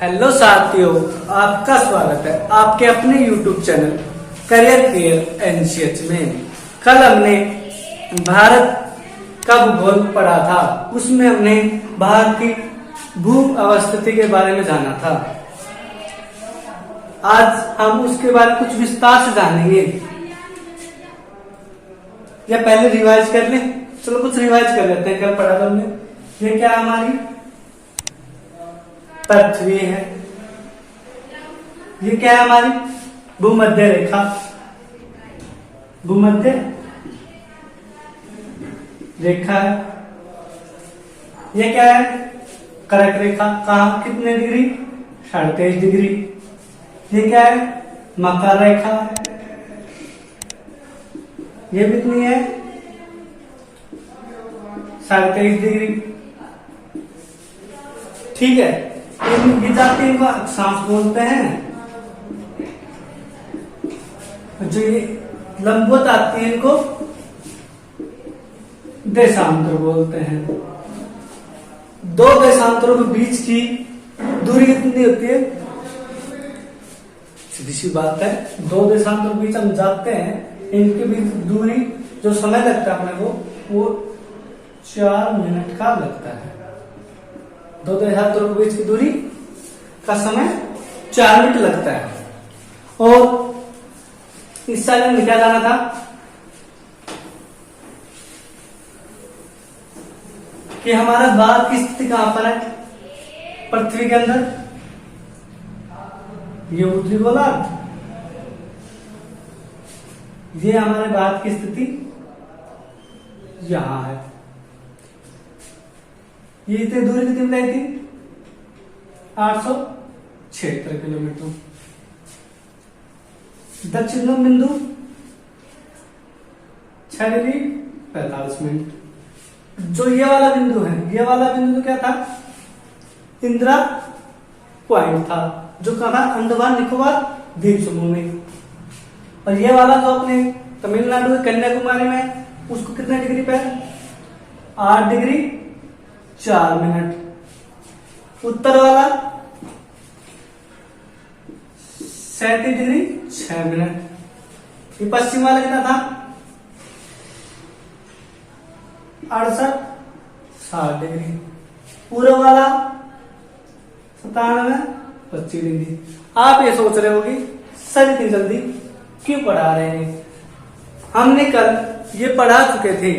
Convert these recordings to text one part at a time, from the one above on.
Hello साथियों, आपका स्वागत है आपके अपने YouTube channel career care NCH में। कल हमने भारत का भूगोल पढ़ा था, उसमें हमने भारत की भू अवस्थिति के बारे में जाना था। आज हम उसके बारे में कुछ विस्तार से जानेंगे। या पहले रिवाइज कर ले, चलो कुछ रिवाइज कर लेते हैं। कल पढ़ा था हमने। ये क्या हमारी पृथ्वी है, ये क्या है हमारी भूमध्य रेखा, भूमध्य रेखा है। ये क्या है कर्क रेखा, कहा कितने डिग्री 37 डिग्री। ये क्या है मकर रेखा, ये कितनी है 37 डिग्री। ठीक है, ये जाती इनको अक्षांश बोलते हैं। जो ये लंबवत आती है इनको देशांतर बोलते हैं। दो देशांतरों के बीच की दूरी कितनी होती है? सीधी सी बात है, दो देशांतरों के बीच हम जाते हैं, इनके बीच दूरी जो समय लगता है अपने को वो 4 मिनट का लगता है। दो देशांतरों के बीच की दूरी का समय 4 मिनट लगता है। और इस साल में क्या जाना था कि हमारा भारत की स्थिति कहां पर है पृथ्वी के अंदर? ये उत्तरी गोलार्ध, ये हमारे भारत की स्थिति यहां है। ये इतनी दूरी कितनी बताई थी? 876 किलोमीटर। दक्षिण बिंदु 6 डिग्री 45 मिनट। जो ये वाला बिंदु है, ये वाला बिंदु क्या था? इंदिरा पॉइंट था, जो कहा था अंडमान निकोबार द्वीप समूह में। और ये वाला जो अपने तमिलनाडु के कन्याकुमारी में, उसको कितने डिग्री पे? 8 डिग्री 4 मिनट। उत्तर वाला 37 डिग्री 6 मिनट। ये पश्चिम वाला कितना था? 68 डिग्री। पूर्व वाला 97 25 डिग्री। आप ये सोच रहे होगी सर इतनी जल्दी क्यों पढ़ा रहे हैं? हमने कल ये पढ़ा चुके थे,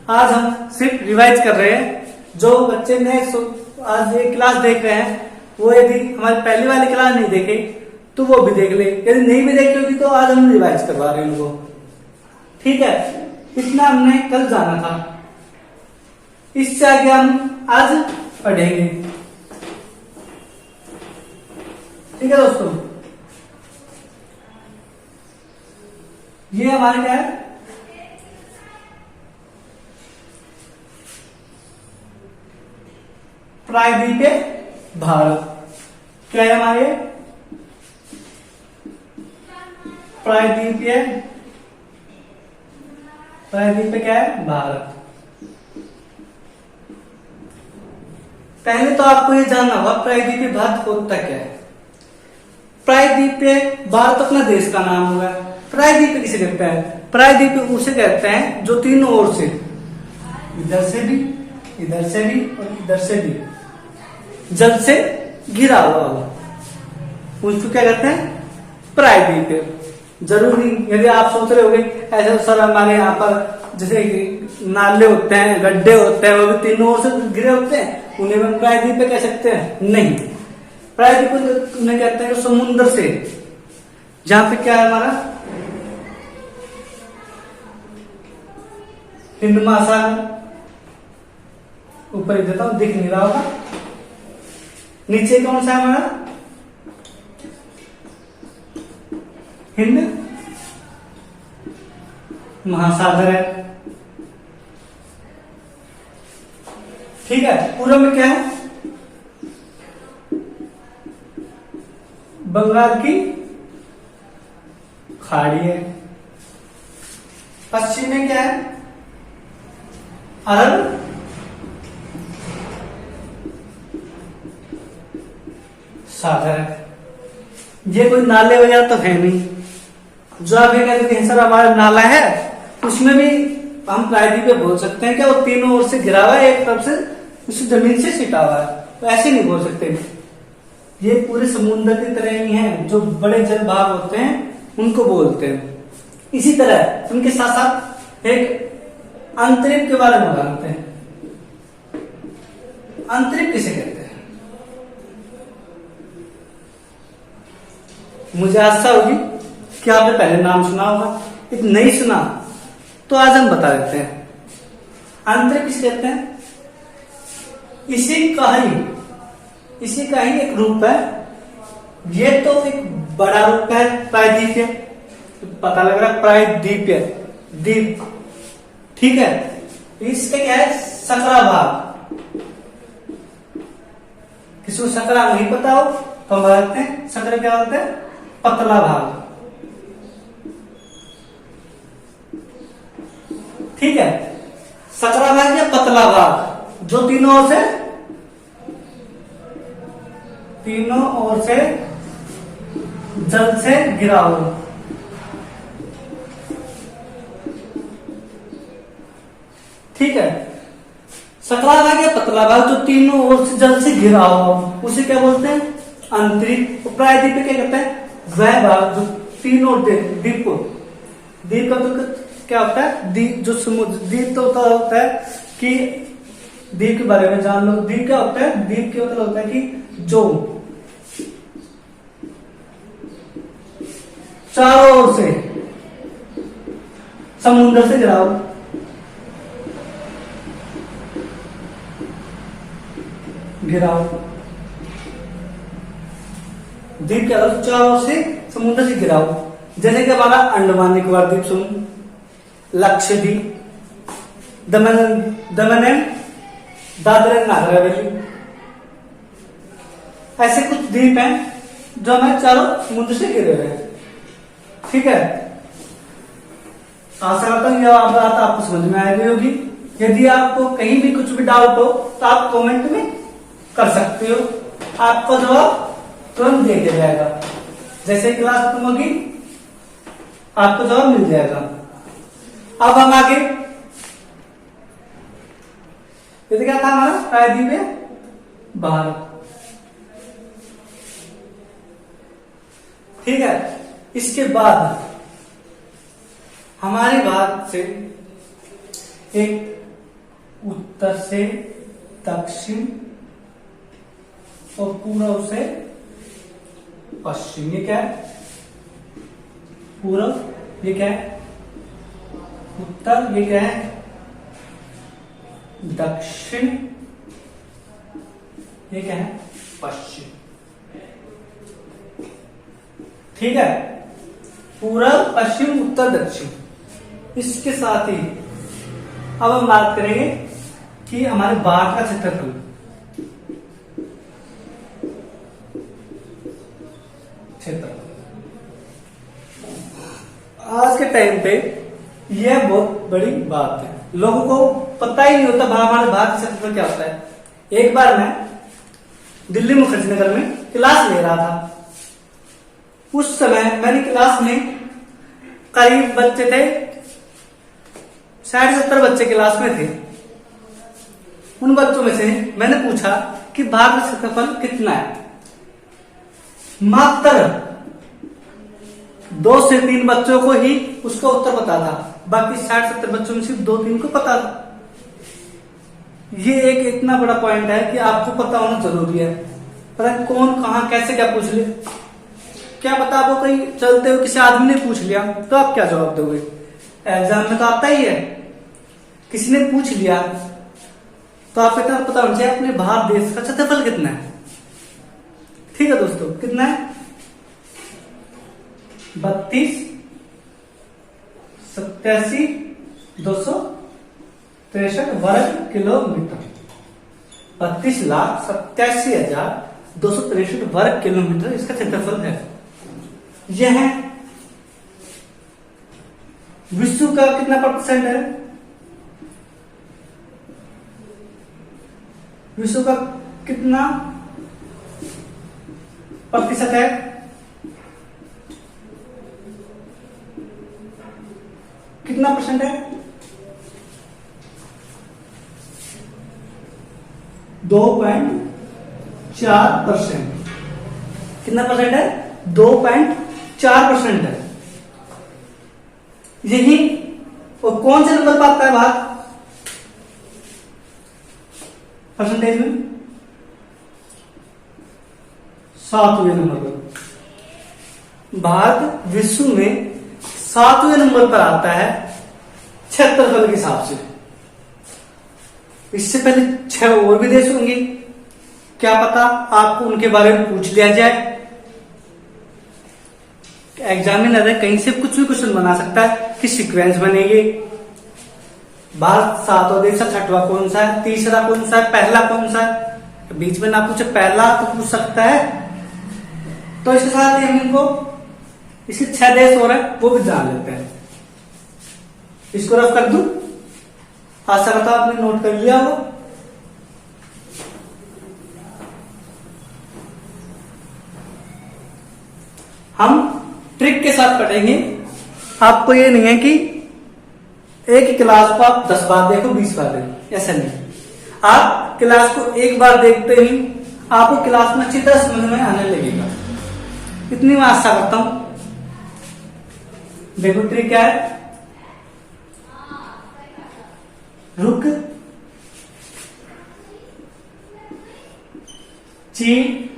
आज हम सिर्फ रिवाइज कर रहे हैं। जो बच्चे ने आज ये क्लास देख रहे हैं, वो यदि हमारी पहली वाली क्लास नहीं देखे तो वो भी देख ले। यदि नहीं भी देखी होगी तो आज हम रिवाइज करवा रहे हैं उनको। ठीक है, इतना हमने कल जाना था। इससे आगे हम आज पढ़ेंगे। ठीक है दोस्तों, ये हमारे क्या है? प्रायद्वीपीय भारत। क्या है हमारे प्रायद्वीपीय क्या है? भारत। पहले तो आपको ये जानना होगा प्रायद्वीपीय भारत होता क्या है। प्रायद्वीपीय भारत अपना देश का नाम हुआ। प्रायद्वीपीय किसे कहते हैं? प्रायद्वीपीय उसे कहते हैं जो तीनों ओर से, इधर से भी, इधर से भी और इधर से भी जल से घिरा हुआ हो, उसको क्या कहते हैं? प्रायद्वीपीय। जरूरी यदि आप सोच रहे होंगे ऐसे सर हमारे यहाँ पर जैसे नाले होते हैं, गड्ढे होते हैं, वो भी तीनों ओर से घिरे होते हैं, उन्हें हम प्रायद्वीपीय कह सकते हैं? नहीं, प्रायद्वीपीय उन्हें कहते हैं समुद्र से, जहां पे क्या है हमारा हिंद महासागर। ऊपर देता हूं, दिख नहीं रहा होगा। नीचे कौन सा है हमारा? हिंद महासागर है। ठीक है, पूर्व में क्या है? बंगाल की खाड़ी है। पश्चिम में क्या है? अरब सागर है। ये कोई नाले वगैरह तो है नहीं। जो आप ये कहते हैं सर हमारा नाला है, उसमें भी हम प्रायद्वीपीय बोल सकते हैं क्या? वो तीनों ओर से घिरा हुआ है, एक तरफ से उस जमीन से छिटा हुआ है, तो ऐसे नहीं बोल सकते। ये पूरे समुद्र की तरह ही है, जो बड़े जल भाग होते हैं उनको बोलते हैं। इसी तरह उनके साथ साथ एक अंतरिक्ष के बारे में जानते हैं। अंतरिक्ष किसे कहते हैं? मुझे आशा होगी कि आपने पहले नाम सुना होगा, यदि नहीं सुना तो आज हम बता देते हैं। अंतरिक्ष किसे कहते हैं? इसी का ही एक रूप है। ये तो एक बड़ा रूप है प्रायद्वीपीय, पता लग रहा है प्रायद्वीपीय द्वीप, ठीक है। इसका क्या है? सकरा भाग। किसी को सकरा नहीं पता हो तो हम बताते हैं सकरा क्या होता है? पतला भाग, ठीक है। सकरा भाग या पतला भाग, जो तीनों ओर से जल से घिरा हो, ठीक है। सकरा भाग या पतला भाग जो तीनों ओर से जल से घिरा हो, उसे क्या बोलते हैं? अंतरिक्ष। प्रायद्वीप क्या कहते हैं? वह भाग जो तीनों द्वीप का तो क्या होता है? द्वीप जो समुद्र द्वीप तो होता है कि द्वीप के बारे में जान लो। द्वीप क्या होता है? द्वीप के मतलब होता है कि जो चारों ओर से समुद्र से घिरा हो, द्वीप क्या होता है? चारों ओर से समुद्र से घिरा हो। जैसे कि हमारा अंडमान निकोबार द्वीप समूह, लक्षद्वीप, दमन एंड दादरा नगर हवेली, ऐसे कुछ द्वीप हैं जो हमारे चारों समुद्र से घिरे हुए हैं, ठीक है। आशा करता हूँ यह बात आपको समझ में आ गई होगी। यदि आपको कहीं भी कुछ भी डाउट हो तो आप कमेंट में कर सकते हो, आपको जवाब तुरंत दे दिया जाएगा। जैसे क्लास खत्म होगी आपको जवाब मिल जाएगा। अब हम आगे, ये क्या था हमारा? प्रायद्वीपीय भारत, ठीक है। इसके बाद हमारे भारत से एक उत्तर से दक्षिण और पूर्व से पश्चिम, ये क्या है? पूर्व, ये क्या है? उत्तर, ये क्या है? दक्षिण, ये क्या है? पश्चिम, ठीक है। पूर्व, पश्चिम, उत्तर, दक्षिण। इसके साथ ही अब हम बात करेंगे कि हमारे भारत का क्षेत्रफल। आज के टाइम पे यह बहुत बड़ी बात है, लोगों को पता ही नहीं होता हमारे भारत का क्षेत्रफल क्या होता है। एक बार मैं दिल्ली मुखर्जी नगर में क्लास ले रहा था। उस समय मैंने क्लास में करीब बच्चे थे, 60-70 बच्चे क्लास में थे। उन बच्चों में से मैंने पूछा कि भारत का क्षेत्रफल कितना है। मात्र 2 से 3 बच्चों को ही उसका उत्तर पता था, बाकी 60-70 बच्चों में सिर्फ 2-3 को पता था। ये एक इतना बड़ा पॉइंट है कि आपको पता होना जरूरी है। पर कौन कहां कैसे क्या पूछ ले, क्या पता आपको कहीं चलते हुए किसी आदमी ने पूछ लिया तो आप क्या जवाब दोगे? एग्जाम में तो आता ही है, किसी ने पूछ लिया तो आप इतना पता होना चाहिए अपने भारत देश का क्षेत्रफल कितना है, ठीक है दोस्तों? कितना है? 32,87,263 वर्ग किलोमीटर। 32,87,263 वर्ग किलोमीटर इसका क्षेत्रफल है। यह विश्व का कितना % है? विश्व का कितना प्रतिशत है? कितना परसेंट है? 2.4%। कितना परसेंट है? 2.4% है। यही और कौन से नंबर पर आता है भाग परसेंटेज में? 7वें नंबर पर। भारत विश्व में 7वें नंबर पर आता है क्षेत्रफल के हिसाब से। इससे पहले 6 और भी देश होंगे, क्या पता आपको उनके बारे में पूछ लिया जाए। एग्जामिनर है, कहीं से कुछ भी क्वेश्चन बना सकता है कि सीक्वेंस बनेगी। भारत 7वां देश है, 6वां कौन सा है, तीसरा कौन सा है, पहला कौन सा है। बीच में ना पूछे पहला तो पूछ सकता है। तो इसके साथ ही हम इनको इसके 6 देश और है वो भी जान लेते हैं। इसको रफ कर दूं, आशा करता हूं आपने नोट कर लिया हो। हम ट्रिक के साथ पढ़ेंगे। आपको ये नहीं है कि एक ही क्लास को आप 10 बार देखो 20 बार देखो, ऐसा नहीं। आप क्लास को एक बार देखते ही आपको क्लास में अच्छी तरह समझ में आने लगेगा, इतनी मैं आशा करता हूं। देखो ट्रिक क्या है, रुक चीन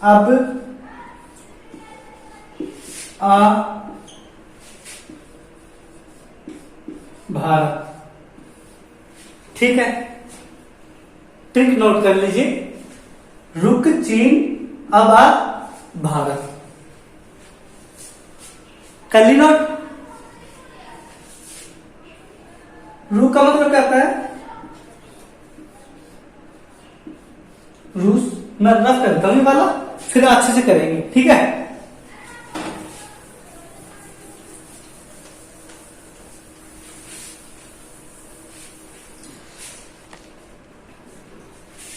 अब आ भारत। ठीक है, ट्रिक नोट कर लीजिए, रुक चीन अब आ भारत। कर ली नोट? रुक का मतलब क्या होता है? रूस। मैं रफ करता हूं वाला, फिर अच्छे से करेंगे, ठीक है।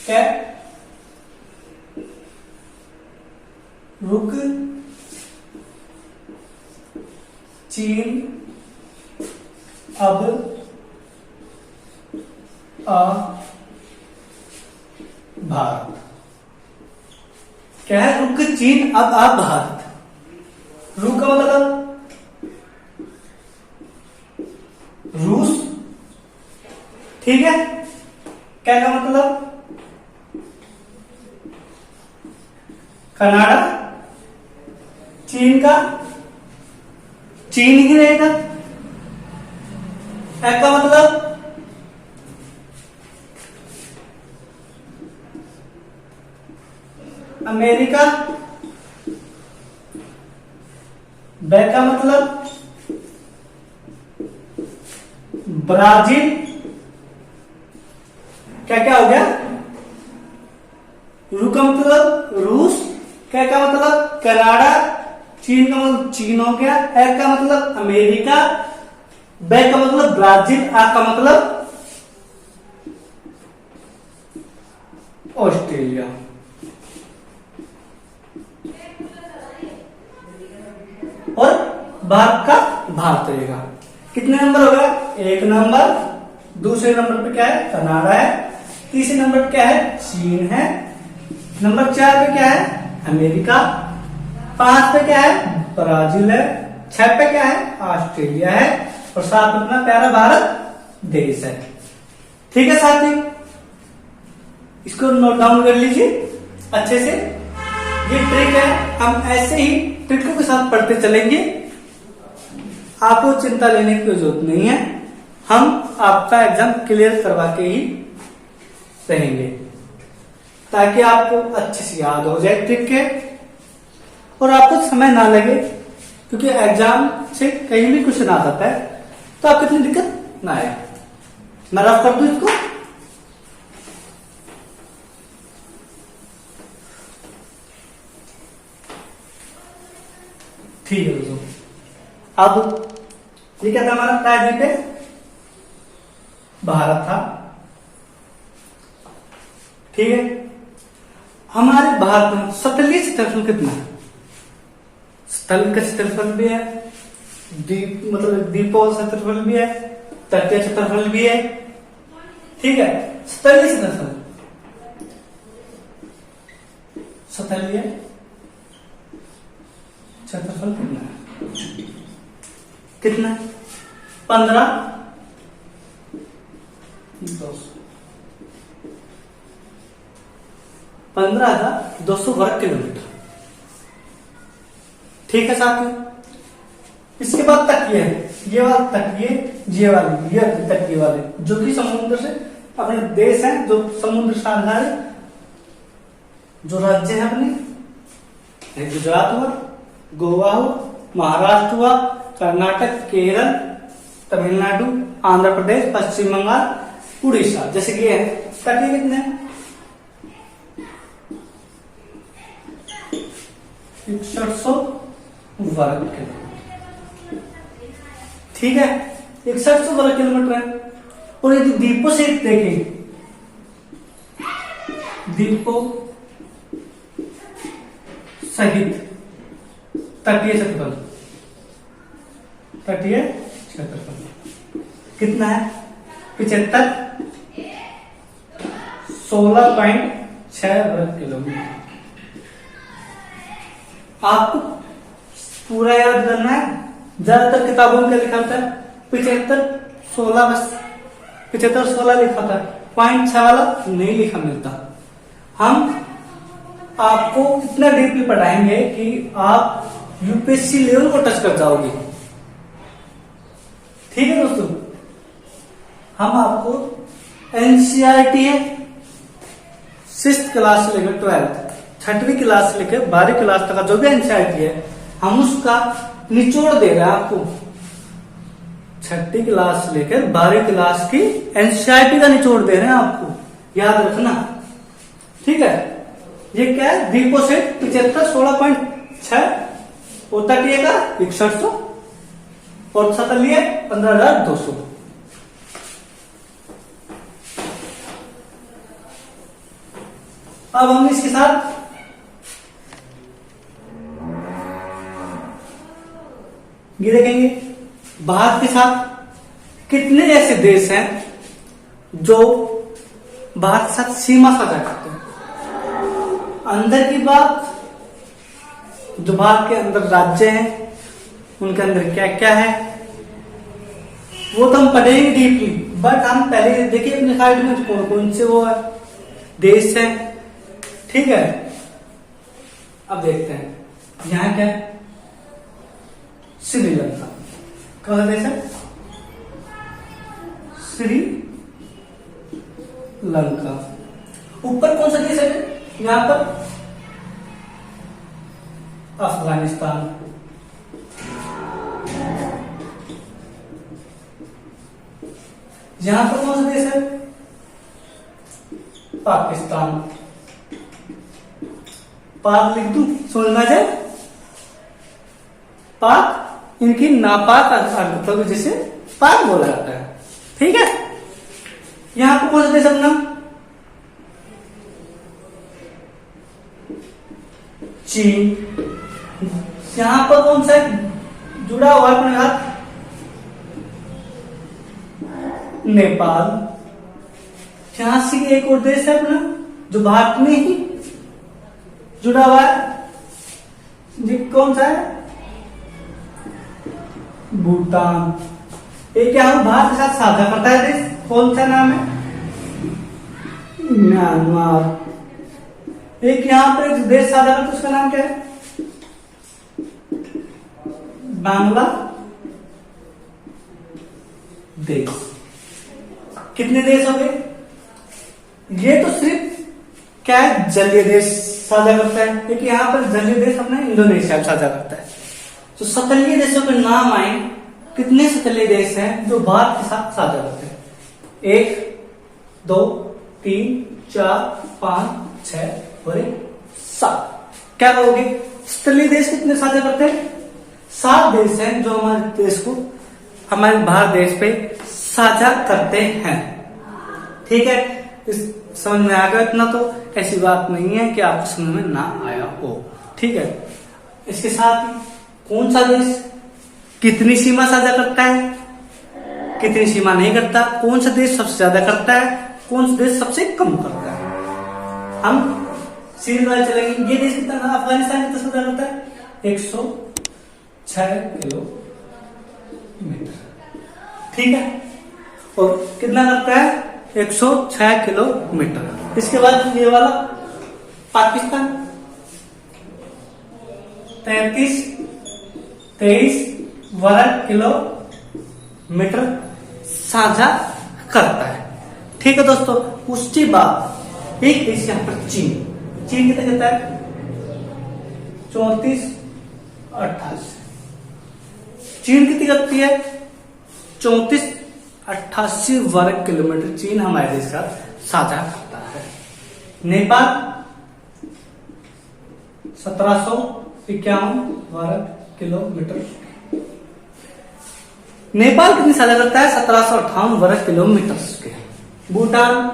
क्या? रुक चीन अब आ भारत। क्या है? रुक चीन अब आ भारत। रुक का मतलब रूस, ठीक है। क्या का मतलब कनाडा। चीन का चीन ही रहेगा। एक का मतलब अमेरिका। ब का मतलब ब्राजील। क्या क्या हो गया? रू का मतलब रूस, क्या का मतलब कनाडा, चीन का मतलब चीन हो गया, ए का मतलब अमेरिका, ब का मतलब ब्राजील, आ का मतलब ऑस्ट्रेलिया। और भारत का भारत रहेगा। कितने नंबर हो गया? 1 नंबर। दूसरे नंबर पे क्या है? कनाडा है। तीसरे नंबर पे क्या है? चीन है। नंबर 4 पे क्या है? अमेरिका। 5 पे क्या है? ब्राजील है। 6 पे क्या है? ऑस्ट्रेलिया है। और 7 पे अपना प्यारा भारत देश है। ठीक है साथी, इसको नोट डाउन कर लीजिए अच्छे से। ये ट्रिक है, हम ऐसे ही ट्रिकों के साथ पढ़ते चलेंगे। आपको चिंता लेने की जरूरत नहीं है, हम आपका एग्जाम क्लियर करवा के ही रहेंगे, ताकि आपको अच्छे से याद हो जाए ट्रिक के और आपको समय ना लगे। क्योंकि एग्जाम से कहीं भी क्वेश्चन आ जाता है तो आपको इतनी दिक्कत ना आए। मैं रफ कर दूं इसको। ठीक है दोस्तों, अब ये क्या था हमारा? प्रायद्वीप पे भारत था, ठीक है। हमारे भारत में सतही क्षेत्रफल कितना है? स्थल का क्षेत्रफल भी है, द्वीप मतलब द्वीपों का क्षेत्रफल भी है, तटीय क्षेत्रफल भी है। ठीक है, स्थलीय क्षेत्रफल, स्थलीय क्षेत्रफल कितना है? कितना? 15,200 वर्ग किलोमीटर। ठीक है साथियों, इसके बाद तकिए है, ये वाला तकिए, ये वाली, ये तकिए वाले जो कि समुद्र से अपने देश हैं, जो समुद्र से आधारित जो राज्य है अपने, गुजरात हुआ, गोवा हुआ, महाराष्ट्र हुआ, कर्नाटक, केरल, तमिलनाडु, आंध्र प्रदेश, पश्चिम बंगाल, उड़ीसा, जैसे कि है। तकिए कितने? 6100 वर्ग किलोमीटर। ठीक है, 6100 वर्ग किलोमीटर है। और यदि द्वीपों से देखें, द्वीपों सहित तटीय क्षेत्रफल, तटीय क्षेत्रफल कितना है? 75 16.6 वर्ग किलोमीटर। आपको पूरा याद करना है। ज्यादातर किताबों में क्या लिखा होता है? 75 16 लिखा होता है, 0.6 वाला नहीं लिखा मिलता। हम आपको इतना डीपली पढ़ाएंगे कि आप यूपीएससी लेवल को टच कर जाओगे। ठीक है दोस्तों, हम आपको एनसीईआरटी है 6th क्लास से लेकर 12th, 6वीं क्लास से लेकर 12वीं क्लास तक का जो भी एनसीईआरटी है, हम उसका निचोड़ दे रहे हैं आपको। 6वीं क्लास से लेकर 12वीं क्लास की एनसीईआरटी का निचोड़ दे रहे हैं आपको, याद रखना। ठीक है, ये क्या है? द्वीपों से 75 16.6 और तटीय का 6100 और स्थलीय 15,200। अब हम इसके साथ ये देखेंगे, भारत के साथ कितने ऐसे देश हैं जो भारत के साथ सीमा साझा करते हैं। अंदर की बात, जो भारत के अंदर राज्य हैं उनके अंदर क्या क्या है वो तो हम पढ़ेंगे डीपली, बट हम पहले देखिए अपने साइड में कौन कौन से वो है देश है। ठीक है, अब देखते हैं यहाँ क्या है। श्रीलंका कौन सा देश है? श्रीलंका। ऊपर कौन सा देश है? यहाँ पर अफगानिस्तान। यहां पर कौन सा देश है? पाकिस्तान। पाक लिख दूं, सुनना जाए। पाक इनकी नापाक मतलब जिसे पाक बोला जाता है। ठीक है, यहां पर कौन सा देश अपना? चीन। यहां पर कौन सा जुड़ा हुआ अपने साथ? नेपाल। यहां से एक और देश है अपना जो भारत में ही जुड़ा हुआ है, ये कौन सा है? भूटान। एक क्या भारत के साथ साझा करता है देश, कौन सा नाम है? म्यांमार। एक यहां पर एक देश साझा करता है, उसका नाम क्या है? बांग्लादेश। कितने देश हो गए? ये तो सिर्फ क्या है, जलीय देश साझा करता है। क्योंकि यहाँ पर जलीय देश अपना इंडोनेशिया साझा करता है। तो सतलीय देशों के नाम आए, कितने सतलीय देश हैं जो भारत के साथ साझा करते हैं? 1 2 3 4 5 6 और 7। क्या कहोगे? सतलीय देश कितने साझा करते हैं? 7 देश हैं जो हमारे देश को, हमारे भारत देश पे साझा करते हैं। ठीक है, इस समझ में आ गया इतना? तो ऐसी बात नहीं है कि आपको समझ में ना आया हो। ठीक है, इसके साथ ही कौन सा देश कितनी सीमा साझा करता है, कितनी सीमा नहीं करता, कौन सा देश सबसे ज्यादा करता है, कौन सा देश सबसे कम करता है, हम सीरीज वाले चलेंगे। ये देश कितना, अफगानिस्तान कितना साझा करता है? 106 किलोमीटर। ठीक है, और कितना करता है? 106 किलोमीटर। इसके बाद ये वाला पाकिस्तान 23 वर्ग किलोमीटर साझा करता है। ठीक है दोस्तों, उसके बाद एक देश यहां पर चीन कितना कहता है? 34-88। चीन कितनी करती है? 34-88 वर्ग किलोमीटर चीन हमारे देश का साझा करता है। नेपाल 1751 वर्ग किलोमीटर। नेपाल कितनी साझा करता है? 1758 वर्ग किलोमीटर के। भूटान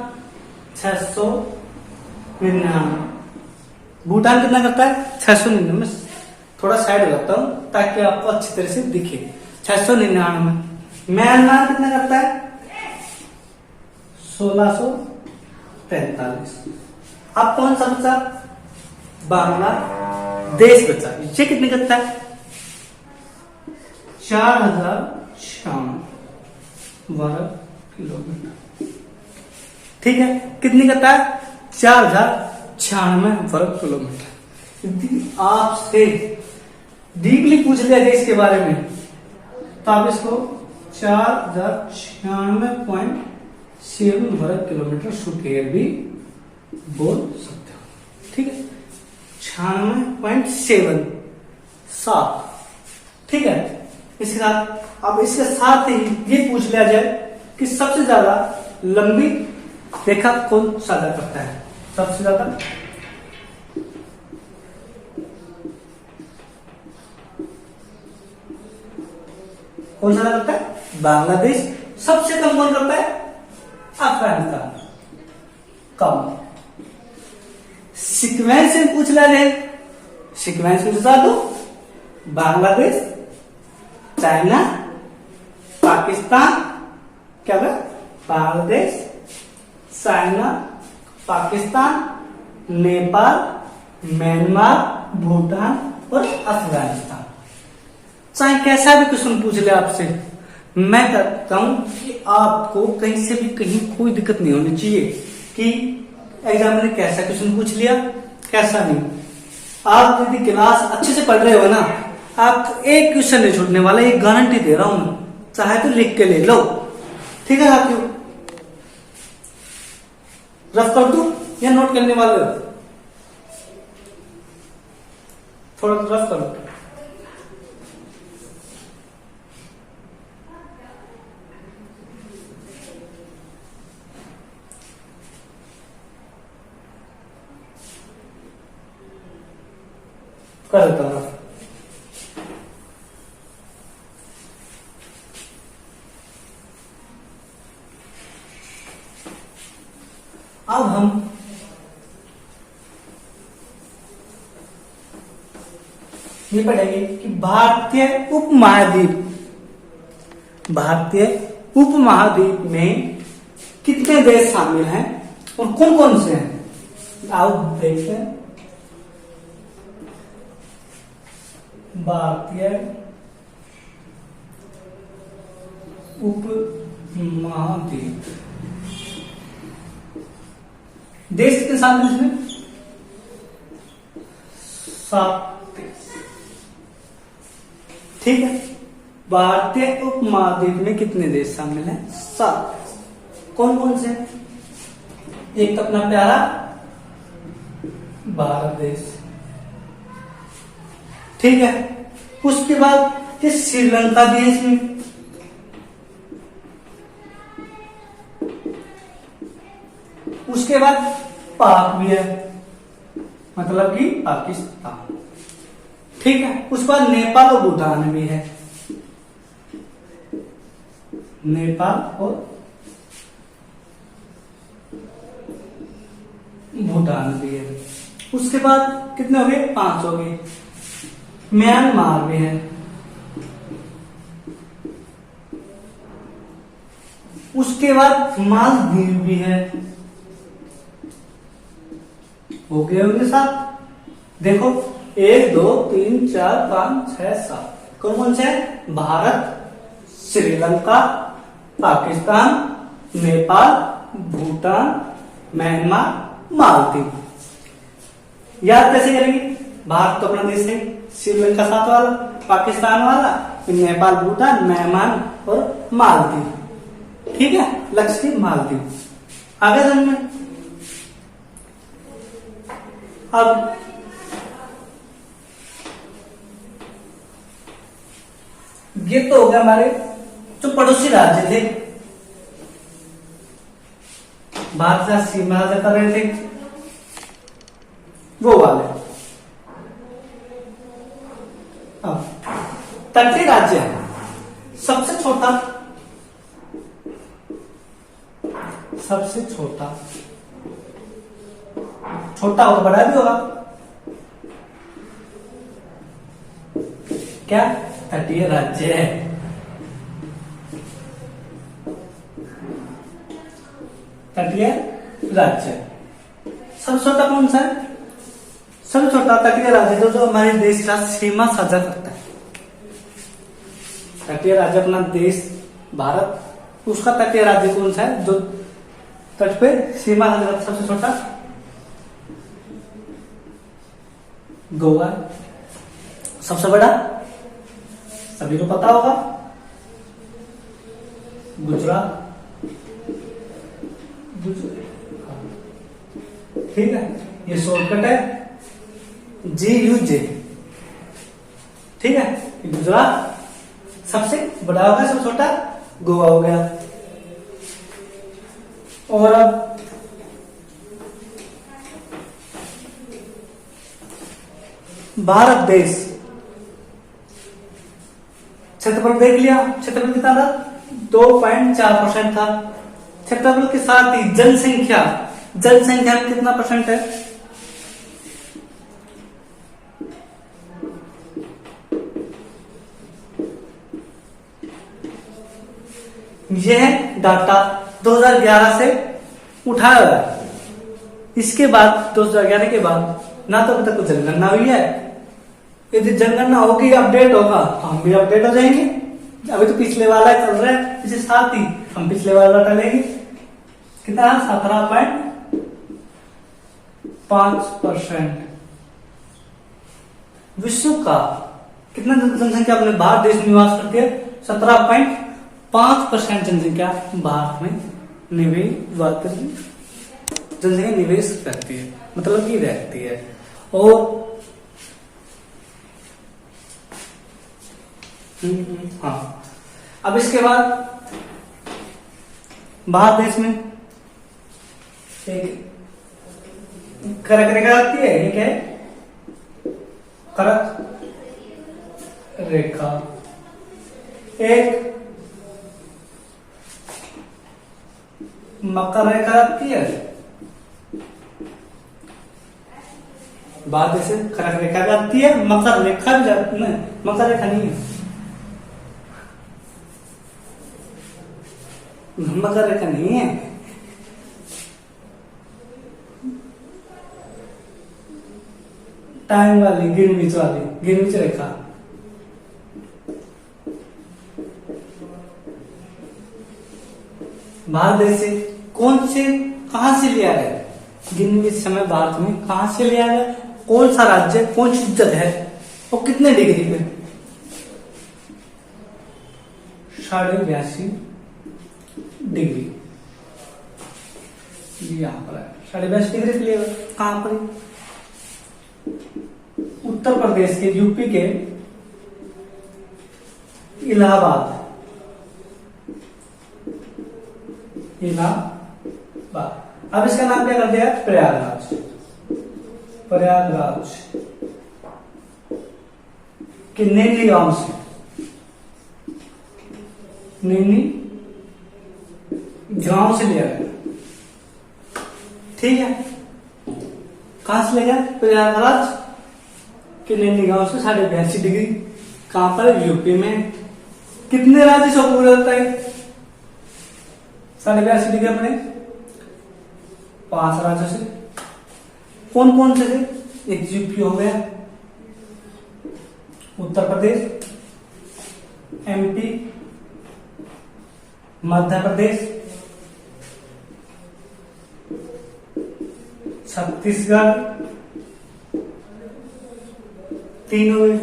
699। भूटान कितना करता है? 699। थोड़ा साइड हो जाता हूं ताकि आपको अच्छी तरह से दिखे। 699। म्यांमार कितना करता है? 1643। अब कौन सा बचा? बांग्लादेश बचा। ये कितने करता है? 4096 वर्ग किलोमीटर। ठीक है, कितनी करता है? 4096 वर्ग किलोमीटर। आपसे डीपली पूछ लिया देश के बारे में तो आप इसको 4096.7 वर्ग किलोमीटर स्क्वायर भी बोल सकते हो। ठीक है, 96.7। ठीक है, इसके साथ अब इसके साथ ही ये पूछ लिया जाए कि सबसे ज्यादा लंबी रेखा कौन साझा करता है? सबसे ज्यादा कौन साझा करता है? बांग्लादेश। सबसे कम कौन करता है? अफगानिस्तान। कम। सीक्वेंस से पूछ लिया जाए, सीक्वेंस में बता दो। बांग्लादेश, चाइना, पाकिस्तान, क्या है? बांग्लादेश, चाइना, पाकिस्तान, नेपाल, म्यांमार, भूटान और अफगानिस्तान। चाहे कैसा भी क्वेश्चन पूछ ले आपसे, मैं कहता हूं कि आपको कहीं से भी कहीं कोई दिक्कत नहीं होनी चाहिए कि एग्जाम ने कैसा क्वेश्चन पूछ लिया, कैसा नहीं। आप यदि क्लास अच्छे से पढ़ रहे हो ना, आपको एक क्वेश्चन नहीं छूटने वाला, ये गारंटी दे रहा हूं मैं। चाहे तो लिख के ले लो। ठीक है साथियों, रफ कर दूं या नोट करने वाले हो? थोड़ा रफ करो। कर देता हूं। अब हम ये पढ़ेंगे कि भारतीय उपमहाद्वीप में कितने देश शामिल हैं और कौन कौन से हैं। आओ देखते हैं। भारतीय उपमहाद्वीप देश कितने शामिल इसमें? 7 देश। ठीक है, भारतीय उपमहाद्वीप में कितने देश शामिल हैं? 7। कौन कौन से? एक तो अपना प्यारा भारत देश। ठीक है, उसके बाद ये श्रीलंका भी है इसमें। उसके बाद पाक भी है, मतलब कि पाकिस्तान। ठीक है, उसके बाद नेपाल और भूटान भी है। नेपाल और भूटान भी है। उसके बाद कितने हो गए, 5 हो गए। म्यांमार भी है। उसके बाद मालदीव भी है। हो गए होंगे 7। देखो 1 2 3 4 5 6 7 कौन कौन से है, भारत, श्रीलंका, पाकिस्तान, नेपाल, भूटान, म्यांमार, मालदीव। याद कैसे करेंगे, भारत तो अपना देश है, श्रीलंका साथ वाला, पाकिस्तान वाला, नेपाल, भूटान, म्यांमार और मालदीव। ठीक है, लक्ष्य मालदीव। आगे समझ में। अब ये तो हो गया हमारे जो पड़ोसी राज्य थे, भारत से सीमा से कर रहे थे वो वाले। अब तटीय राज्य सबसे छोटा, छोटा हो तो बड़ा भी होगा, क्या, तटीय राज्य है। तटीय राज्य सबसे छोटा कौन सा है, सबसे छोटा तटीय राज्य जो हमारे देश का सीमा साझा करता है। तटीय राज्य अपना देश भारत, उसका तटीय राज्य कौन सा है जो तट पे सीमा साझा करता है, सबसे छोटा गोवा। सबसे बड़ा सभी को पता होगा, गुजरात। ठीक है, ये शॉर्टकट है GUJ। ठीक है, गुजरात सबसे बड़ा होगा, सबसे छोटा गोवा हो गया। और अब भारत देश, क्षेत्रफल देख लिया, क्षेत्रफल कितना था, 2.4% था। क्षेत्रफल के साथ ही जनसंख्या में कितना % है, यह डाटा 2011 से उठाया हुआ है। इसके बाद 2011 के बाद ना तो अभी तक कुछ जनगणना हुई है। यदि जनगणना होगी, अपडेट होगा, हम भी अपडेट हो जाएंगे। अभी तो पिछले वाला चल रहा है, इसके साथ ही हम पिछले वाला डाटा लेंगे। कितना, 17.5%। विश्व का कितना जनसंख्या अपने भारत देश में निवास करती है, 17.5% जनसंख्या भारत में जनसंख्या निवेश करती है, मतलब कि रहती है। और हाँ, अब इसके बाद भारत देश में एक कर्क रेखा आती है, एक है कर्क रेखा, एक मकर रेखा आती है। भारत देश में कर्क रेखा भी आती है, मकर रेखा भी जाती है। मकर रेखा नहीं है, मकर रेखा नहीं है, टाइम वाली, गिरमिच रेखा। भारत देश से कहां से लिया गया, गिरमिच समय भारत में कहां से लिया गया, कौन सा राज्य, कौन सी जगह है, और कितने डिग्री में, 82.5 डिग्री। यहां पर है 82.5 डिग्री के लिए। कहां पर, उत्तर प्रदेश के, यूपी के इलाहाबाद। अब इसका नाम क्या कर दिया, प्रयागराज। के नैनी गांव से, नैनी गांव से लिया गया। ठीक है, कहां से लेगा? प्रयागराज के नैनी गांव से 82.5 डिग्री। कहां पर? यूपी में। कितने राज्य से पूरा होता है 82.5 डिग्री अपने? 5 राज्यों से। कौन कौन से थे? एक यूपी हो गया, उत्तर प्रदेश, एमपी, मध्य प्रदेश, छत्तीसगढ़, 3 हुए,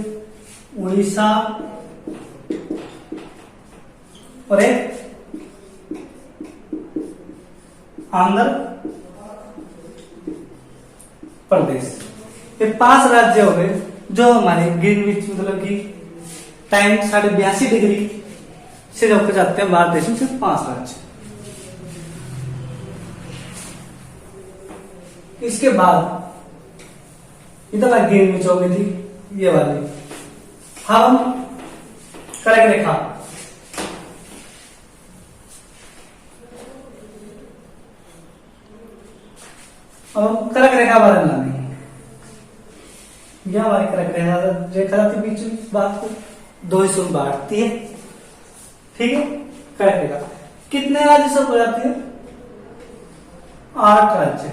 उड़ीसा और एक आंध्र प्रदेश। ये 5 राज्य हो गए जो हमारे ग्रीनविच मतलब कि टाइम 82.5 डिग्री से होकर जाते हैं भारत देश में। सिर्फ 5 राज्य। इसके बाद इतना ग्रीनविच हो गई थी ये वाली। हम कर्क रेखा, अब कर्क रेखा बारे में जानेंगे। यह हमारी कर्क रेखा के बीच में बात को 2 हिस्सों में बांटती है। ठीक है, कर्क रेखा कितने राज्य से हो जाती है? 8 राज्य।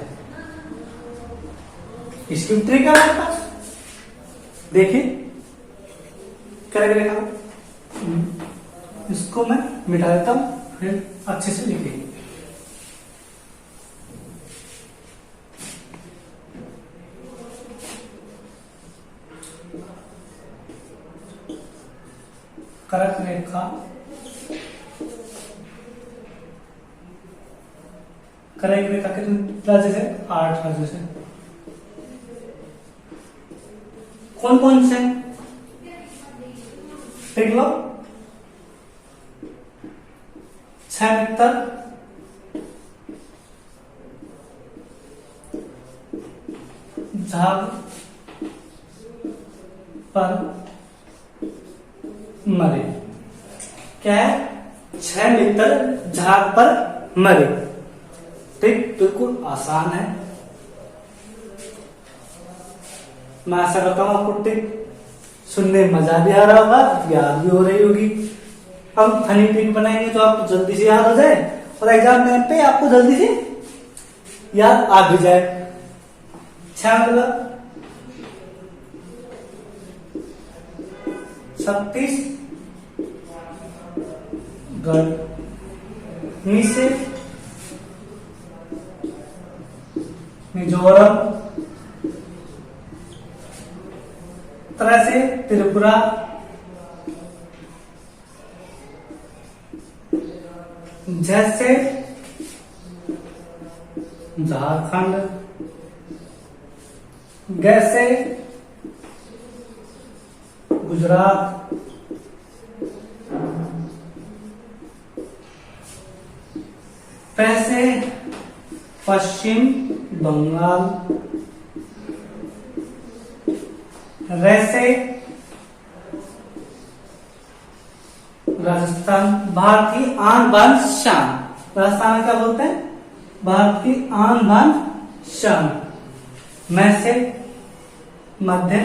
इसकी तरीका हमारे पास देखिए, कर्क रेखा इसको मैं मिटा देता हूं, फिर अच्छे से लिखिए। कर्क रेखा कर्क रेखा कितने राज्य से? 8 राज्य से। कौन कौन से? देख लो, 6 मित्र, झाग पर मरे। क्या है? 6 मित्र झाग पर मरे। ठीक, बिल्कुल आसान है। मैं आशा करता हूं आपको टिक सुनने में मजा भी आ रहा होगा, याद भी हो रही होगी। हम फनी ट्रिक बनाएंगे तो आपको जल्दी से याद हो जाए और एग्जाम टाइम पे आपको जल्दी से याद आ भी जाए। 6 मतलब 36 गढ़, नीचे मिजोरम, तरह से त्रिपुरा, जैसे झारखंड, जैसे गुजरात, वैसे पश्चिम बंगाल, वैसे राजस्थान। भारत की आन बान शान, राजस्थान में क्या बोलते हैं? भारत की आन बान शान। मैं से मध्य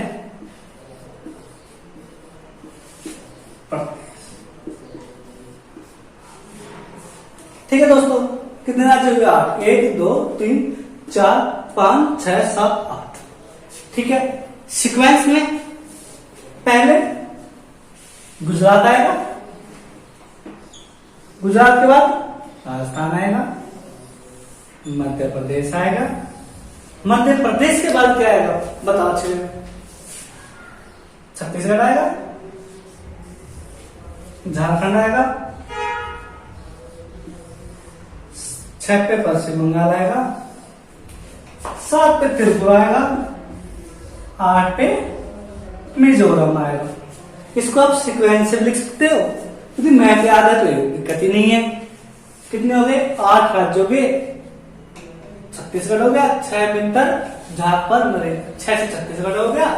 प्रदेश। ठीक है दोस्तों, कितने राज्य हुए? 8। 1 2 3 4 5 6 7 8। ठीक है, सीक्वेंस में पहले गुजरात आएगा, गुजरात के बाद राजस्थान आएगा, मध्य प्रदेश आएगा, मध्य प्रदेश के बाद क्या आएगा बताओ? छत्तीसगढ़ आएगा, झारखंड आएगा, 6 पे पश्चिम बंगाल आएगा, 7 पे त्रिपुरा आएगा, 8 पे मिजोरम आएगा। इसको आप सीक्वेंस से लिख सकते हो, क्योंकि मैथ याद है तो दिक्कत ही नहीं है। कितने हो गए? 8 राज्य हो गए। छत्तीसगढ़ हो गया, 6 मित्र झाग पर मरे, 6 से छत्तीसगढ़ हो गया,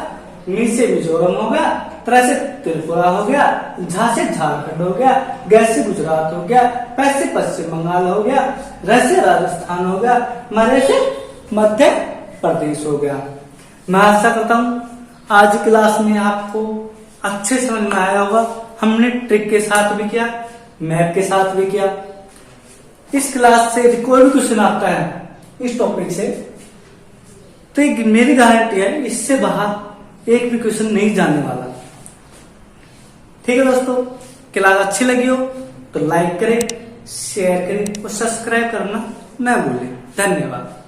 मी से मिजोरम हो गया, 3 से त्रिपुरा हो गया, झा से झारखंड हो गया, ग से गुजरात हो गया, प से पश्चिम बंगाल हो गया, र से राजस्थान हो गया, मरे से मध्य प्रदेश हो गया। मैं आशा करता हूँ आज की क्लास में आपको अच्छे समझ में आया होगा। हमने ट्रिक के साथ भी किया, मैप के साथ भी किया। इस क्लास से यदि कोई भी क्वेश्चन आता है इस टॉपिक से, तो एक मेरी गारंटी है इससे बाहर एक भी क्वेश्चन नहीं जाने वाला। ठीक है दोस्तों, क्लास अच्छी लगी हो तो लाइक करें, शेयर करें और सब्सक्राइब करना न भूलें। धन्यवाद।